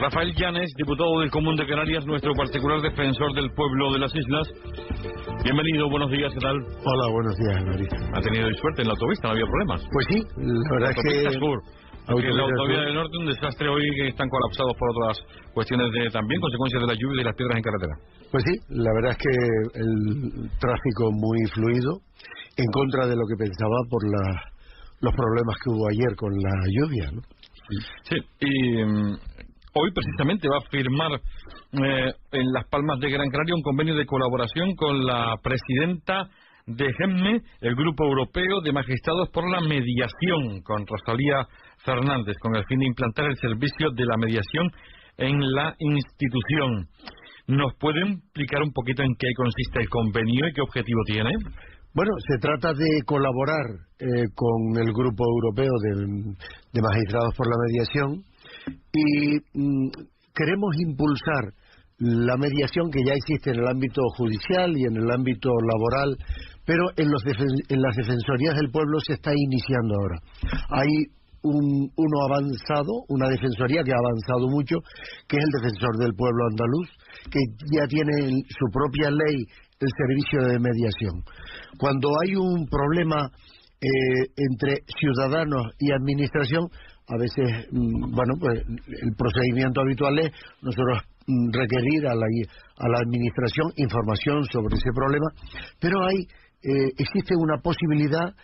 Rafael Llanes, diputado del Común de Canarias, nuestro particular defensor del pueblo de las islas. Bienvenido, buenos días, ¿qué tal? Hola, buenos días, Marisa. ¿Ha tenido suerte en la autovista? ¿No había problemas? Pues sí, la verdad es que... Sur. Porque la autovía del norte, un desastre hoy, que están colapsados por otras cuestiones de también consecuencias de la lluvia y de las piedras en carretera. Pues sí, la verdad es que el tráfico muy fluido, en contra de lo que pensaba por los problemas que hubo ayer con la lluvia, ¿no? Sí, y hoy precisamente va a firmar en Las Palmas de Gran Canaria un convenio de colaboración con la presidenta de GEMME, el Grupo Europeo de Magistrados por la Mediación, con Rosalía Fernández, con el fin de implantar el servicio de la mediación en la institución. ¿Nos pueden explicar un poquito en qué consiste el convenio y qué objetivo tiene? Bueno, se trata de colaborar con el Grupo Europeo de Magistrados por la Mediación y queremos impulsar la mediación que ya existe en el ámbito judicial y en el ámbito laboral, pero en las defensorías del pueblo se está iniciando ahora. Hay uno avanzado, una defensoría que ha avanzado mucho, que es el Defensor del Pueblo Andaluz, que ya tiene su propia ley, el servicio de mediación. Cuando hay un problema entre ciudadanos y administración, a veces, pues el procedimiento habitual es nosotros requerir a la administración información sobre ese problema, pero existe una posibilidad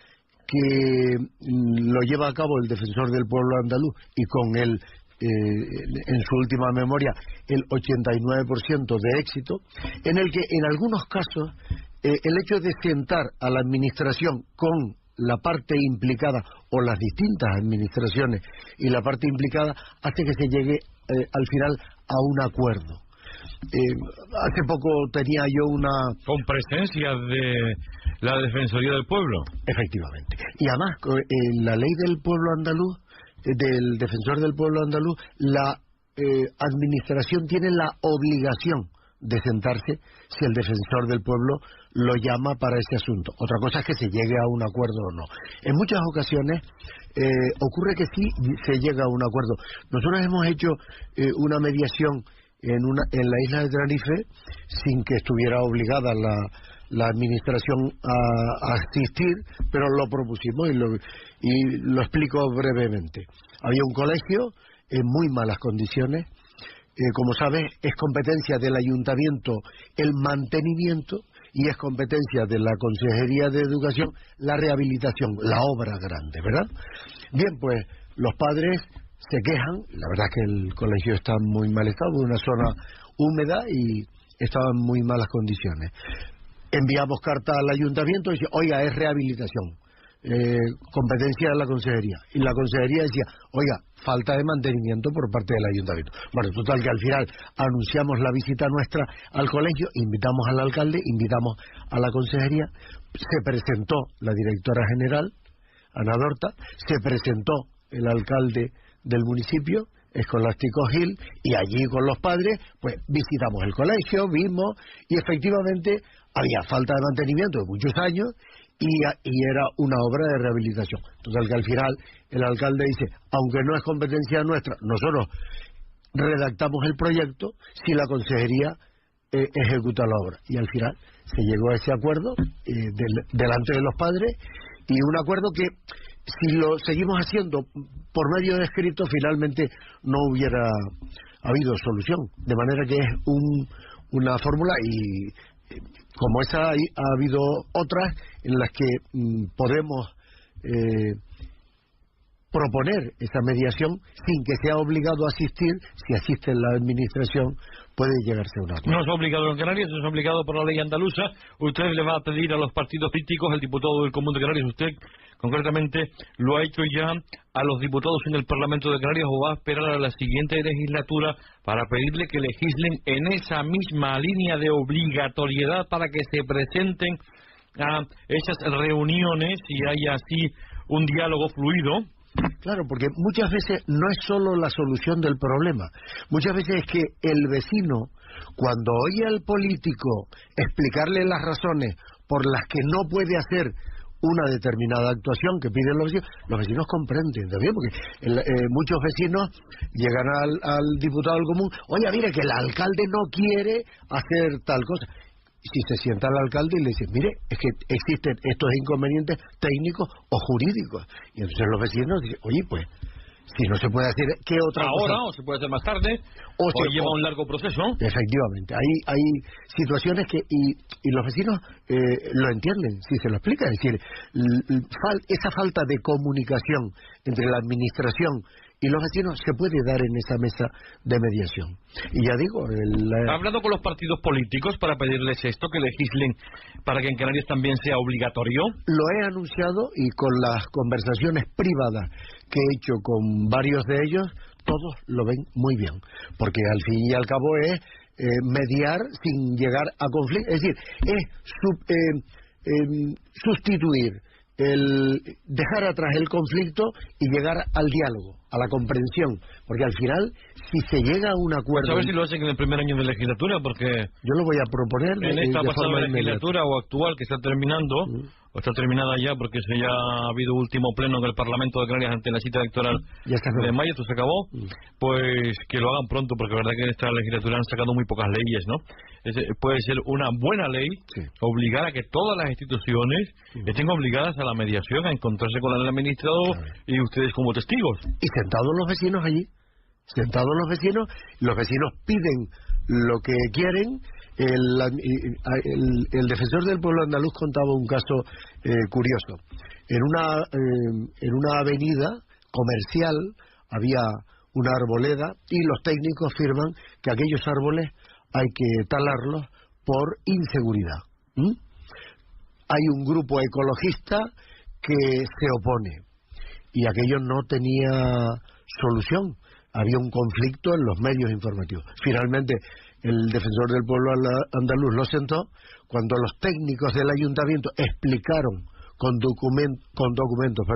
que lo lleva a cabo el Defensor del Pueblo Andaluz y con él en su última memoria el 89% de éxito, en el que en algunos casos el hecho de sentar a la administración con la parte implicada o las distintas administraciones y la parte implicada hace que se llegue al final a un acuerdo. Hace poco tenía yo una... Con presencia de la Defensoría del Pueblo. Efectivamente. Y además, en la ley del pueblo andaluz, del Defensor del Pueblo Andaluz, la administración tiene la obligación de sentarse si el Defensor del Pueblo lo llama para ese asunto. Otra cosa es que se llegue a un acuerdo o no. En muchas ocasiones ocurre que sí se llega a un acuerdo. Nosotros hemos hecho una mediación en la isla de Tenerife sin que estuviera obligada la administración a asistir, pero lo propusimos y lo explico brevemente. Había un colegio en muy malas condiciones. Como sabes, es competencia del ayuntamiento el mantenimiento y es competencia de la Consejería de Educación la rehabilitación, la obra grande, ¿verdad? Bien, pues los padres se quejan, la verdad que el colegio está en muy mal estado, una zona húmeda y estaba en muy malas condiciones. Enviamos carta al ayuntamiento y dice, oiga, es rehabilitación, competencia de la consejería. Y la consejería decía, oiga, falta de mantenimiento por parte del ayuntamiento. Bueno, total que al final anunciamos la visita nuestra al colegio, invitamos al alcalde, invitamos a la consejería, se presentó la directora general, Ana Dorta, se presentó el alcalde del municipio, Escolástico Gil, y allí con los padres pues visitamos el colegio, vimos, y efectivamente había falta de mantenimiento de muchos años y era una obra de rehabilitación. Total que al final el alcalde dice, aunque no es competencia nuestra, nosotros redactamos el proyecto si la consejería ejecuta la obra. Y al final se llegó a ese acuerdo delante de los padres, y un acuerdo que si lo seguimos haciendo por medio de escrito finalmente no hubiera habido solución, de manera que es una fórmula, y como esa ha habido otras en las que podemos proponer esa mediación sin que sea obligado a asistir. Si asiste la administración puede llegarse a un acuerdo. No es obligado en Canarias, es obligado por la ley andaluza. Usted le va a pedir a los partidos políticos, el diputado del Común de Canarias, usted concretamente lo ha hecho ya a los diputados en el Parlamento de Canarias, o va a esperar a la siguiente legislatura para pedirle que legislen en esa misma línea de obligatoriedad para que se presenten a esas reuniones y haya así un diálogo fluido? Claro, porque muchas veces no es solo la solución del problema, muchas veces es que el vecino, cuando oye al político explicarle las razones por las que no puede hacer una determinada actuación que piden los vecinos comprenden también, porque muchos vecinos llegan al diputado del común, oye, mire, que el alcalde no quiere hacer tal cosa. Si se sienta el alcalde y le dice, mire, es que existen estos inconvenientes técnicos o jurídicos, y entonces los vecinos dicen, oye, pues si no se puede hacer, ¿qué otra ahora cosa? o se puede hacer más tarde o lleva un largo proceso. Efectivamente, hay situaciones que y los vecinos lo entienden si se lo explica, es decir, esa falta de comunicación entre la administración y los vecinos se puede dar en esa mesa de mediación. Y ya digo, ¿ha hablado con los partidos políticos para pedirles esto, que legislen para que en Canarias también sea obligatorio? Lo he anunciado, y con las conversaciones privadas que he hecho con varios de ellos, todos lo ven muy bien, porque al fin y al cabo es mediar sin llegar a conflicto, es decir, es sustituir dejar atrás el conflicto y llegar al diálogo, a la comprensión, porque al final, si se llega a un acuerdo... A ver si lo hacen en el primer año de legislatura, porque... Yo lo voy a proponer en esta pasada legislatura inmediata, o actual, que está terminando, o está terminada ya, porque ya ha habido último pleno en el Parlamento de Canarias ante la cita electoral de mayo, esto se acabó, pues que lo hagan pronto, porque la verdad que en esta legislatura han sacado muy pocas leyes, ¿no? Puede ser una buena ley, obligar a que todas las instituciones estén obligadas a la mediación, a encontrarse con el administrador y ustedes como testigos. Y sentados los vecinos allí, los vecinos piden lo que quieren. El defensor del pueblo andaluz contaba un caso curioso. En una avenida comercial había una arboleda y los técnicos firman que aquellos árboles hay que talarlos por inseguridad. Hay un grupo ecologista que se opone y aquello no tenía solución. Había un conflicto en los medios informativos. Finalmente, el defensor del pueblo andaluz lo sentó cuando los técnicos del ayuntamiento explicaron con documentos,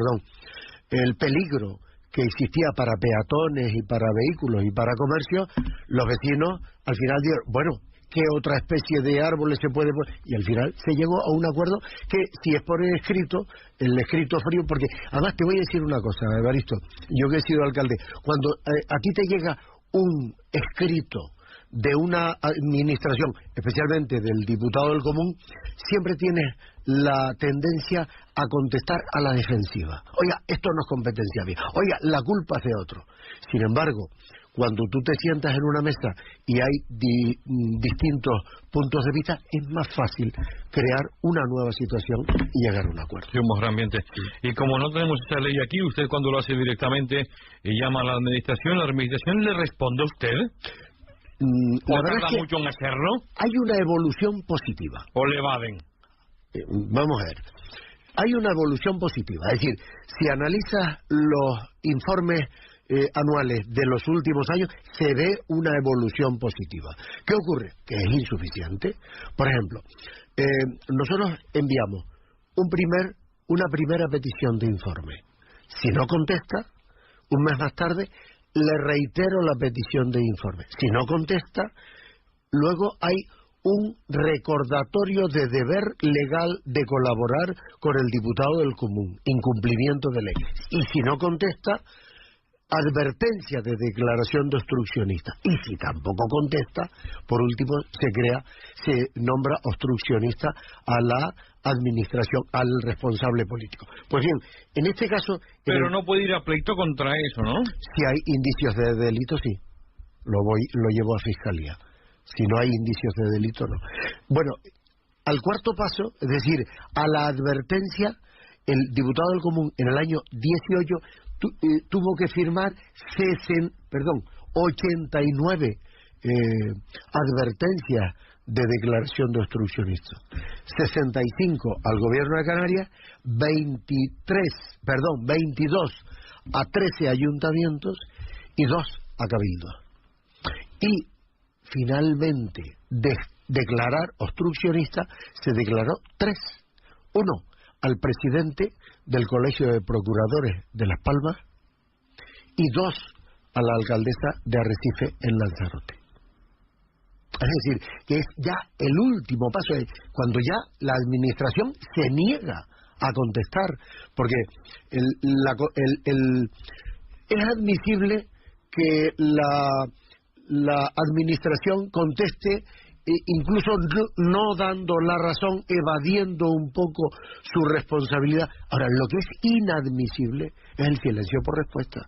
el peligro que existía para peatones y para vehículos y para comercio. Los vecinos al final dijeron, bueno, ¿qué otra especie de árboles se puede poner? Y al final se llegó a un acuerdo que, si es por escrito, el escrito frío, porque además te voy a decir una cosa, Evaristo, yo que he sido alcalde, cuando a ti te llega un escrito de una administración, especialmente del diputado del común, siempre tienes la tendencia a contestar a la defensiva. Oiga, esto no es competencia mía. Oiga, la culpa es de otro. Sin embargo, cuando tú te sientas en una mesa y hay distintos puntos de vista, es más fácil crear una nueva situación y llegar a un acuerdo. Sí, un mejor ambiente. Y como no tenemos esa ley aquí, usted cuando lo hace directamente y llama a la administración le responde a usted. ¿O tarda mucho en hacerlo? Hay una evolución positiva. ¿O le evaden? Vamos a ver. Hay una evolución positiva. Es decir, si analizas los informes anuales de los últimos años, se ve una evolución positiva. ¿Qué ocurre? Que es insuficiente. Por ejemplo, nosotros enviamos una primera petición de informe. Si no contesta, un mes más tarde le reitero la petición de informe. Si no contesta, luego hay un recordatorio de deber legal de colaborar con el diputado del común, incumplimiento de ley. Y si no contesta, advertencia de declaración de obstruccionista. Y si tampoco contesta, por último se nombra obstruccionista a la administración, al responsable político. Pues bien, en este caso... Pero no puede ir a pleito contra eso, ¿no? Si hay indicios de delito, sí. Lo llevo a fiscalía. Si no hay indicios de delito, no. Bueno, al cuarto paso, es decir, a la advertencia, el diputado del común en el año 18 tuvo que firmar 89 advertencias de declaración de obstruccionista, 65 al gobierno de Canarias, 22 a 13 ayuntamientos y 2 a cabildos. Y finalmente, declarar obstruccionista, se declaró 3. 1 al presidente del Colegio de Procuradores de Las Palmas y 2 a la alcaldesa de Arrecife en Lanzarote. Es decir, que es ya el último paso, cuando ya la administración se niega a contestar, porque es admisible que la administración conteste, incluso no dando la razón, evadiendo un poco su responsabilidad. Ahora, lo que es inadmisible es el silencio por respuesta.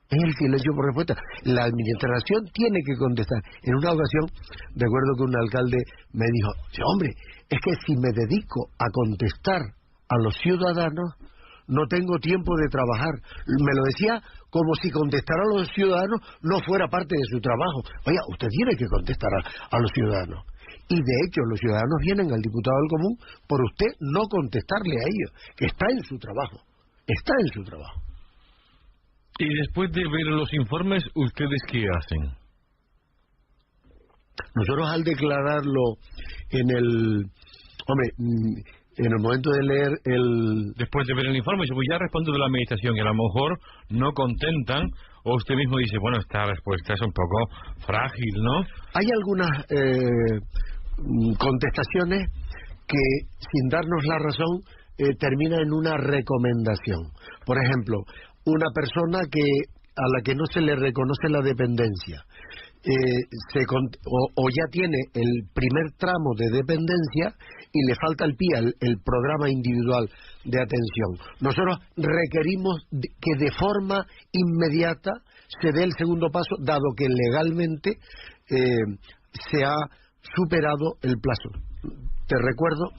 Es el silencio por respuesta. La administración tiene que contestar. En una ocasión, recuerdo que un alcalde me dijo, hombre, es que si me dedico a contestar a los ciudadanos, no tengo tiempo de trabajar. Me lo decía como si contestar a los ciudadanos no fuera parte de su trabajo. Oiga, usted tiene que contestar a los ciudadanos. Y de hecho, los ciudadanos vienen al diputado del común por usted no contestarle a ellos, que está en su trabajo. Está en su trabajo. Y después de ver los informes, ¿ustedes qué hacen? Nosotros al declararlo en el... Hombre, en el momento de leer el... Después de ver el informe, pues ya respondo de la administración, y a lo mejor no contentan, o usted mismo dice, bueno, esta respuesta es un poco frágil, ¿no? Hay algunas contestaciones que, sin darnos la razón, termina en una recomendación. Por ejemplo, una persona a la que no se le reconoce la dependencia o ya tiene el primer tramo de dependencia y le falta el PIA, el programa individual de atención. Nosotros requerimos que de forma inmediata se dé el segundo paso, dado que legalmente se ha superado el plazo. Te recuerdo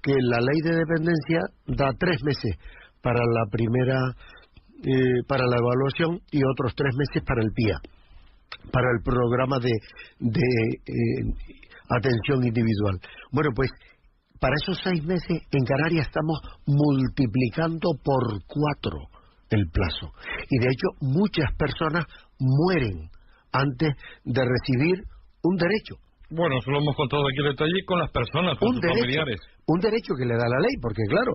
que la ley de dependencia da 3 meses para la primera para la evaluación y otros 3 meses para el PIA, para el programa de atención individual. Bueno, pues para esos 6 meses en Canarias estamos multiplicando por 4 el plazo, y de hecho muchas personas mueren antes de recibir un derecho. Bueno, eso lo hemos contado aquí en detalle con las personas, con sus familiares. Un derecho que le da la ley, porque claro...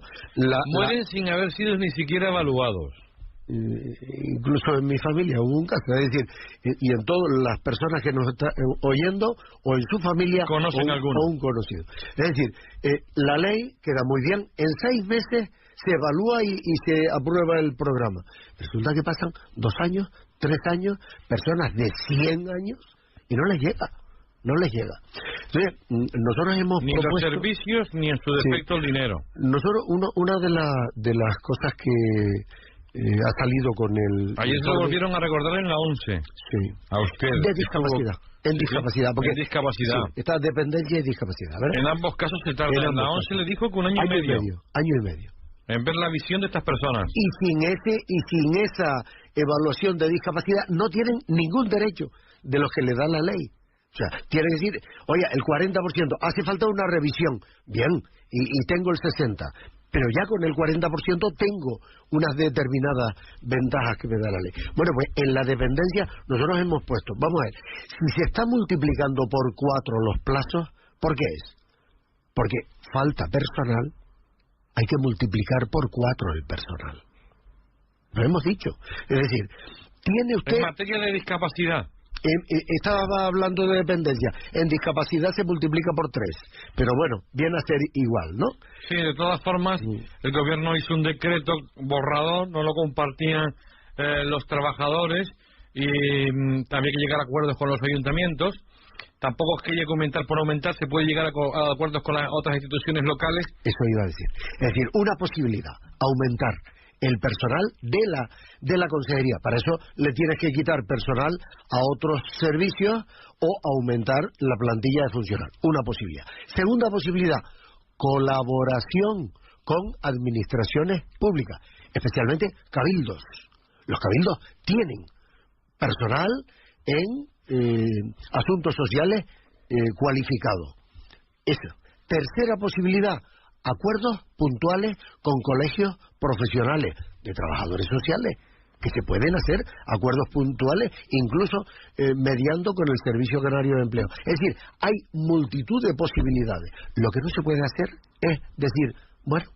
Mueren sin haber sido ni siquiera evaluados. Incluso en mi familia hubo un caso, es decir, y en todas las personas que nos están oyendo, o en su familia, conocen o un conocido. Es decir, la ley queda muy bien, en 6 meses se evalúa y se aprueba el programa. Resulta que pasan 2 años, 3 años, personas de 100 años, y no les llega. No les llega. Entonces, nosotros hemos ni propuesto... los servicios, ni en su defecto el dinero. Nosotros, una de las cosas que ha salido con el... Ayer se lo volvieron a recordar en la 11. Sí. A usted. De discapacidad. En discapacidad. Porque, en discapacidad. Sí, está dependencia y discapacidad. ¿Verdad? En ambos casos se tarda. En la 11 le dijo que un año y medio. Año y medio. En ver la visión de estas personas. Y sin esa evaluación de discapacidad no tienen ningún derecho de los que le da la ley. O sea, tiene que decir, oye, el 40%, hace falta una revisión. Bien, y tengo el 60%. Pero ya con el 40% tengo unas determinadas ventajas que me da la ley. Bueno, pues en la dependencia nosotros hemos puesto, vamos a ver, si se está multiplicando por 4 los plazos, ¿por qué es? Porque falta personal, hay que multiplicar por 4 el personal. Lo hemos dicho. Es decir, tiene usted... En materia de discapacidad. Estaba hablando de dependencia. En discapacidad se multiplica por 3. Pero bueno, viene a ser igual, ¿no? Sí, de todas formas, el gobierno hizo un decreto borrador, no lo compartían los trabajadores, y había que llegar a acuerdos con los ayuntamientos. Tampoco es que haya que aumentar por aumentar, se puede llegar a acuerdos con las otras instituciones locales. Eso iba a decir. Es decir, una posibilidad, aumentar el personal de la consejería. Para eso le tienes que quitar personal a otros servicios o aumentar la plantilla de funcionarios. Una posibilidad. Segunda posibilidad, colaboración con administraciones públicas, especialmente cabildos. Los cabildos tienen personal en asuntos sociales cualificado. Esa. Tercera posibilidad, acuerdos puntuales con colegios profesionales de trabajadores sociales, que se pueden hacer acuerdos puntuales, incluso mediando con el Servicio Canario de Empleo. Es decir, hay multitud de posibilidades. Lo que no se puede hacer es decir, bueno,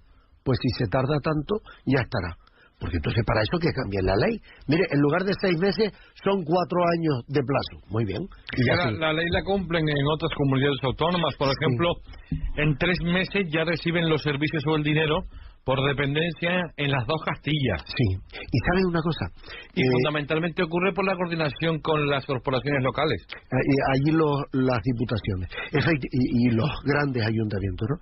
pues si se tarda tanto, ya estará. Porque entonces para eso que cambien la ley. Mire, en lugar de 6 meses, son 4 años de plazo. Muy bien. Y ya la ley la cumplen en otras comunidades autónomas. Por ejemplo, en 3 meses ya reciben los servicios o el dinero por dependencia en las dos Castillas. Sí. Y ¿sabes una cosa? Y fundamentalmente ocurre por la coordinación con las corporaciones locales. Allí las diputaciones y los grandes ayuntamientos, ¿no?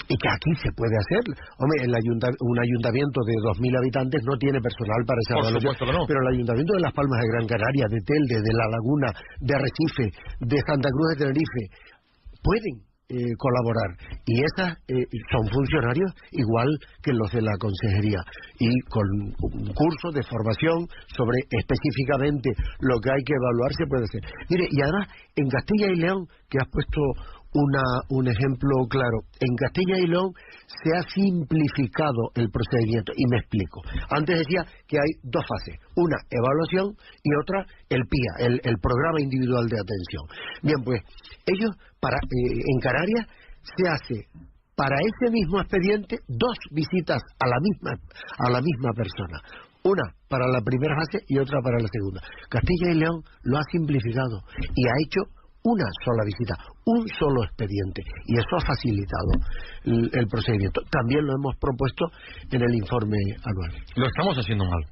Y que aquí se puede hacer. Hombre, un ayuntamiento de 2.000 habitantes no tiene personal para esa evaluación. Por supuesto que no. Pero el ayuntamiento de Las Palmas de Gran Canaria, de Telde, de La Laguna, de Arrecife, de Santa Cruz de Tenerife, pueden colaborar, y esas son funcionarios igual que los de la consejería, y con un curso de formación sobre específicamente lo que hay que evaluar se puede hacer. Mire, y además en Castilla y León, que has puesto un ejemplo claro, en Castilla y León se ha simplificado el procedimiento, y me explico. Antes decía que hay dos fases, una evaluación y otra el PIA, el programa individual de atención. Bien, pues ellos en Canarias se hace para ese mismo expediente 2 visitas a la misma persona, una para la primera fase y otra para la segunda. Castilla y León lo ha simplificado y ha hecho una sola visita, un solo expediente, y eso ha facilitado el procedimiento. También lo hemos propuesto en el informe anual. Lo estamos haciendo mal.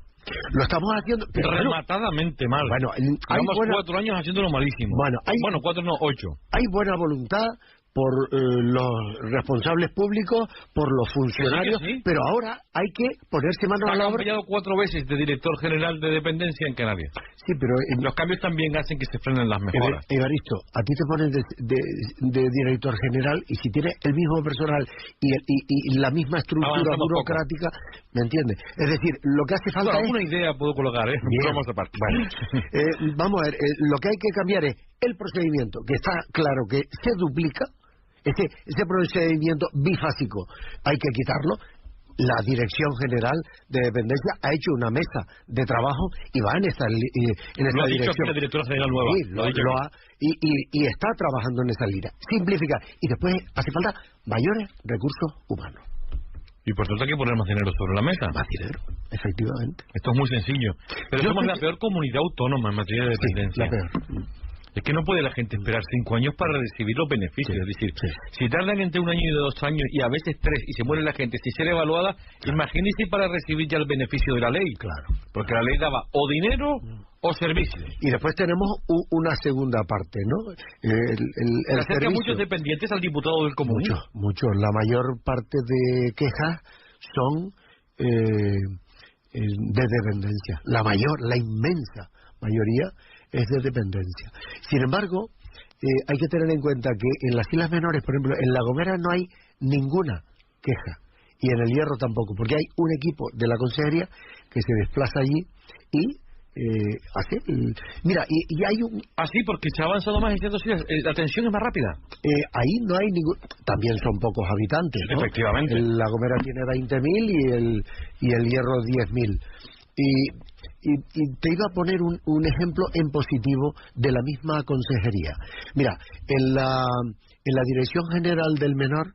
Lo estamos haciendo rematadamente mal. Bueno, llevamos 4 años haciéndolo malísimo. Bueno, 4 no, 8. Hay buena voluntad por los responsables públicos, por los funcionarios, sí. Pero ahora hay que ponerse manos a la obra. Han cambiado 4 veces de director general de dependencia en Canarias. Sí, pero los cambios también hacen que se frenen las mejoras. Evaristo, a ti te ponen de director general, y si tienes el mismo personal y la misma estructura burocrática, ¿me entiendes? Es decir, lo que hace falta alguna idea puedo colocar, ¿eh? Vamos a partir. Bueno, vamos a ver, lo que hay que cambiar es el procedimiento, que está claro que se duplica. Ese procedimiento bifásico hay que quitarlo. La Dirección General de Dependencia ha hecho una mesa de trabajo y va en esa dirección. Lo ha dicho la directora general nueva. Sí, y está trabajando en esa línea. Simplificar. Y después hace falta mayores recursos humanos. Y por tanto hay que poner más dinero sobre la mesa. Más dinero, efectivamente. Esto es muy sencillo. Pero somos la peor comunidad autónoma en materia de dependencia. Sí, la peor. Es que no puede la gente esperar 5 años para recibir los beneficios. Es decir, si tardan entre 1 año y 2 años, y a veces 3, y se muere la gente sin ser evaluada, imagínese para recibir ya el beneficio de la ley. Claro. Porque la ley daba o dinero o servicios. Y después tenemos una segunda parte, ¿no? El acerca muchos dependientes al diputado del común. Muchos. La mayor parte de quejas son de dependencia. La inmensa mayoría es de dependencia. Sin embargo, hay que tener en cuenta que en las Islas Menores, por ejemplo, en La Gomera no hay ninguna queja, y en El Hierro tampoco, porque hay un equipo de la consejería que se desplaza allí y hace mira, y hay un... Así, porque se ha avanzado más en ciertos sitios, la atención es más rápida. Ahí no hay ningún... También son pocos habitantes, ¿no? Efectivamente. La Gomera tiene 20.000 y el Hierro 10.000. Y te iba a poner un ejemplo en positivo de la misma consejería. Mira, en la Dirección General del Menor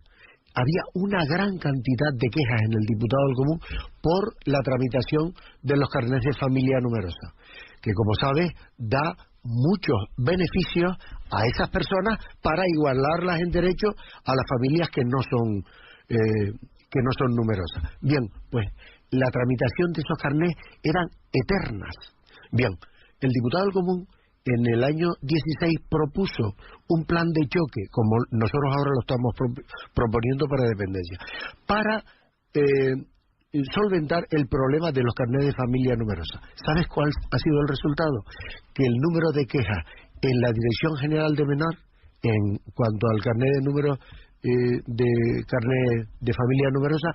había una gran cantidad de quejas en el diputado del común por la tramitación de los carnets de familia numerosa, que, como sabes, da muchos beneficios a esas personas para igualarlas en derecho a las familias que no son numerosas. Bien, pues la tramitación de esos carnets eran eternas. Bien, el diputado del común en el año 16 propuso un plan de choque, como nosotros ahora lo estamos proponiendo para dependencia, para solventar el problema de los carnets de familia numerosa. ¿Sabes cuál ha sido el resultado? Que el número de quejas en la Dirección General de Menor, en cuanto al carnet de número de carnet de familia numerosa,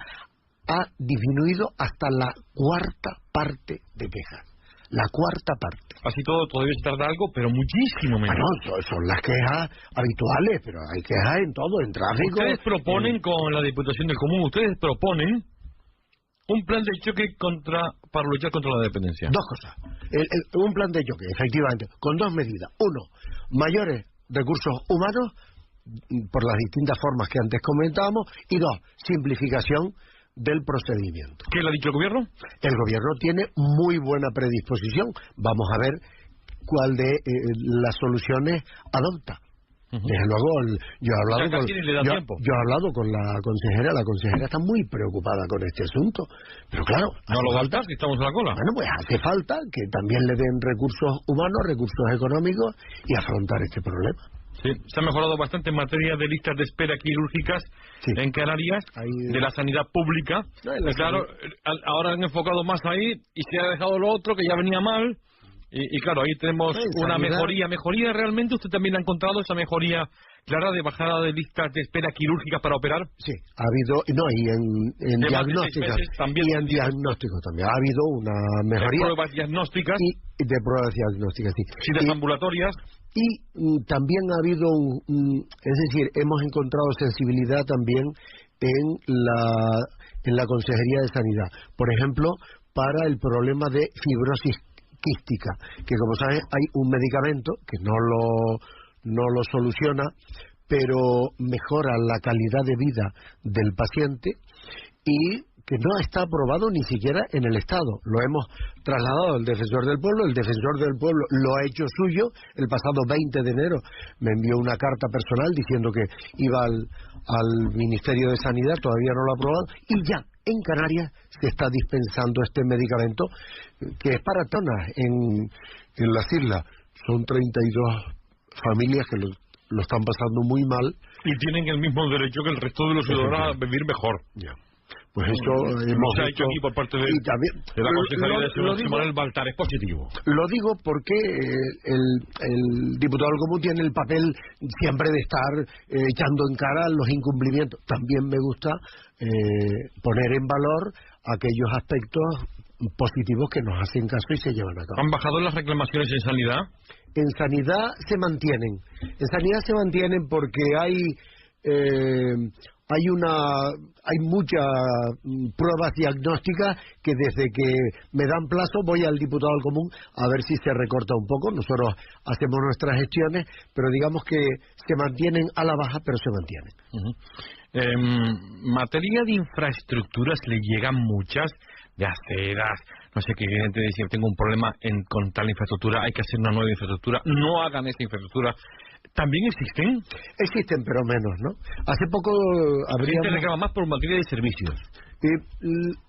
ha disminuido hasta la 4ª parte de quejas. La 4ª parte. Así todo todavía se tarda algo, pero muchísimo menos. Bueno, son las quejas habituales, pero hay quejas en todo, en tráfico. Ustedes proponen con la Diputación del Común, ustedes proponen un plan de choque para luchar contra la dependencia. 2 cosas. Un plan de choque, efectivamente, con 2 medidas. 1, mayores recursos humanos, por las distintas formas que antes comentábamos, y 2, simplificación del procedimiento. ¿Qué le ha dicho el gobierno? El gobierno tiene muy buena predisposición. Vamos a ver cuál de las soluciones adopta. Desde luego, yo he hablado con la consejera está muy preocupada con este asunto, pero claro, no lo falta si estamos en la cola. Bueno, pues hace falta que también le den recursos humanos, recursos económicos y afrontar este problema. Sí, se ha mejorado bastante en materia de listas de espera quirúrgicas en Canarias, de la sanidad pública. Claro, ahora han enfocado más ahí y se ha dejado lo otro que ya venía mal. Y claro, ahí tenemos una mejoría realmente. ¿Usted también ha encontrado esa mejoría clara de bajada de listas de espera quirúrgicas para operar? Sí, ha habido, y en diagnósticos también. Y en diagnósticos también ha habido una mejoría. De pruebas diagnósticas. Y de pruebas diagnósticas, sí. Sí, de ambulatorias. Y también ha habido, es decir, hemos encontrado sensibilidad también en la Consejería de Sanidad. Por ejemplo, para el problema de fibrosis quística, que como sabes hay un medicamento que no lo soluciona, pero mejora la calidad de vida del paciente y que no está aprobado ni siquiera en el Estado. Lo hemos trasladado al Defensor del Pueblo, el Defensor del Pueblo lo ha hecho suyo. El pasado 20 de enero me envió una carta personal diciendo que iba al Ministerio de Sanidad, todavía no lo ha aprobado, y ya en Canarias se está dispensando este medicamento que es para tonas en las islas. Son 32 familias que lo están pasando muy mal. Y tienen el mismo derecho que el resto de los ciudadanos a vivir mejor. Ya. Pues eso hemos hecho aquí por parte de la Consejería de Salud, Manuel Baltar, es positivo. Lo digo porque el diputado del Común tiene el papel siempre de estar echando en cara los incumplimientos. También me gusta poner en valor aquellos aspectos positivos que nos hacen caso y se llevan a cabo. ¿Han bajado las reclamaciones en sanidad? En sanidad se mantienen. En sanidad se mantienen porque hay muchas pruebas diagnósticas que desde que me dan plazo voy al diputado del Común a ver si se recorta un poco. Nosotros hacemos nuestras gestiones, pero digamos que se mantienen a la baja, pero se mantienen. En materia de infraestructuras le llegan muchas, de aceras, no sé qué gente decía, tengo un problema con tal infraestructura, hay que hacer una nueva infraestructura, no hagan esa infraestructura. ¿También existen? Existen, pero menos, ¿no? Hace poco habría... Se reclama más por materia de servicios.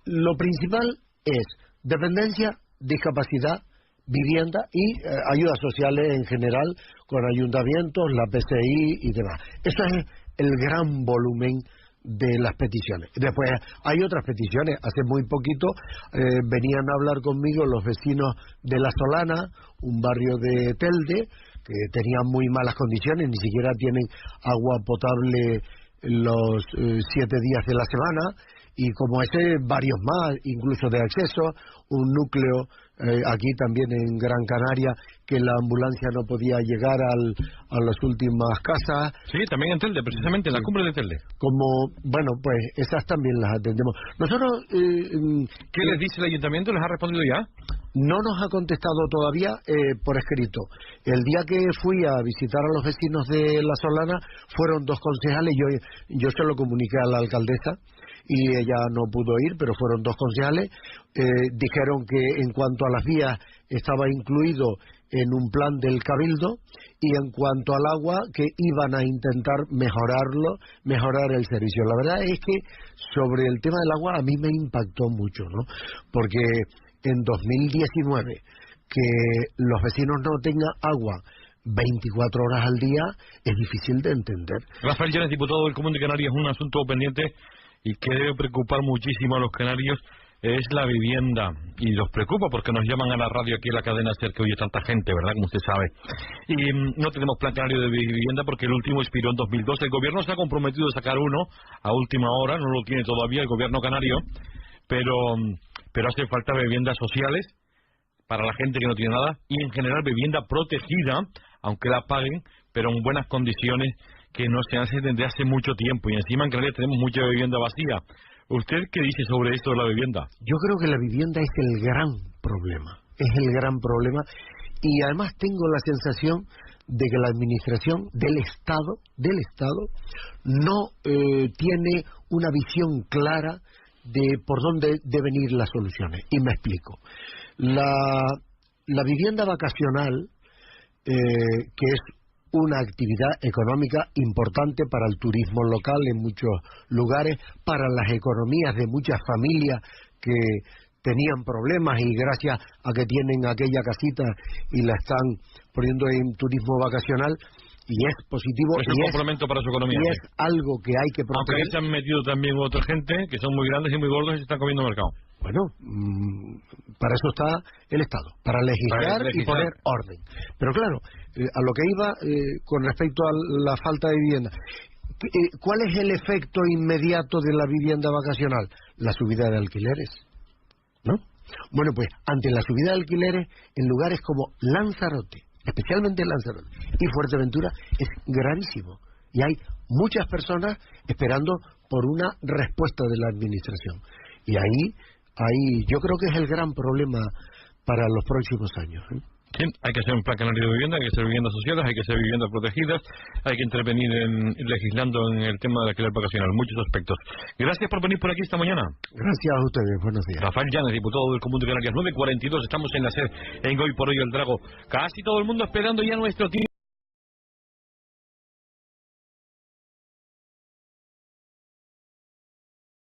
Lo principal es dependencia, discapacidad, vivienda y ayudas sociales en general, con ayuntamientos, la PCI y demás. Eso es el gran volumen de las peticiones. Después hay otras peticiones. Hace muy poquito venían a hablar conmigo los vecinos de La Solana, un barrio de Telde, que tenían muy malas condiciones, ni siquiera tienen agua potable los 7 días de la semana, y como ese, varios más, incluso de acceso, un núcleo aquí también en Gran Canaria, que la ambulancia no podía llegar a las últimas casas. Sí, también en Telde, precisamente, en la cumbre de Telde. Bueno, pues esas también las atendemos. Nosotros... ¿Qué les dice el ayuntamiento? ¿Les ha respondido ya? No nos ha contestado todavía por escrito. El día que fui a visitar a los vecinos de La Solana, fueron 2 concejales, yo se lo comuniqué a la alcaldesa, y ella no pudo ir, pero fueron 2 concejales. Dijeron que en cuanto a las vías estaba incluido en un plan del Cabildo, y en cuanto al agua que iban a intentar mejorar el servicio. La verdad es que sobre el tema del agua a mí me impactó mucho, ¿no? Porque en 2019 que los vecinos no tengan agua 24 horas al día es difícil de entender. Rafael Llanes, diputado del Común de Canarias, un asunto pendiente y que debe preocupar muchísimo a los canarios es la vivienda, y los preocupa porque nos llaman a la radio aquí en la cadena SER, que oye tanta gente, ¿verdad? Como usted sabe. Y no tenemos plan canario de vivienda porque el último expiró en 2012. El gobierno se ha comprometido a sacar uno a última hora, no lo tiene todavía el gobierno canario, pero hace falta viviendas sociales para la gente que no tiene nada, y en general vivienda protegida, aunque la paguen, pero en buenas condiciones, que no se hace desde hace mucho tiempo, y encima en Canarias tenemos mucha vivienda vacía. ¿Usted qué dice sobre esto de la vivienda? Yo creo que la vivienda es el gran problema, y además tengo la sensación de que la administración del Estado no tiene una visión clara de por dónde deben ir las soluciones, y me explico. La vivienda vacacional, que es una actividad económica importante para el turismo local en muchos lugares, para las economías de muchas familias que tenían problemas y gracias a que tienen aquella casita y la están poniendo en turismo vacacional, y es positivo, es un complemento para su economía, y es algo que hay que proteger. Aunque se han metido también otra gente que son muy grandes y muy gordos y se están comiendo mercado. Bueno, para eso está el Estado, para legislar y poner orden. Pero claro, a lo que iba con respecto a la falta de vivienda, ¿cuál es el efecto inmediato de la vivienda vacacional? La subida de alquileres, ¿no? Bueno, pues ante la subida de alquileres en lugares como Lanzarote, especialmente Lanzarote y Fuerteventura, es gravísimo. Y hay muchas personas esperando por una respuesta de la administración. Y ahí yo creo que es el gran problema para los próximos años, ¿eh? Sí, hay que hacer un plan canario de vivienda, hay que hacer viviendas sociales, hay que hacer viviendas protegidas, hay que intervenir legislando en el tema del alquiler vacacional, muchos aspectos. Gracias por venir por aquí esta mañana. Gracias a ustedes, buenos días. Rafael Llanes, diputado del Común de Canarias, 9:42, estamos en la SER, en Hoy por Hoy el Drago. Casi todo el mundo esperando ya nuestro tiempo.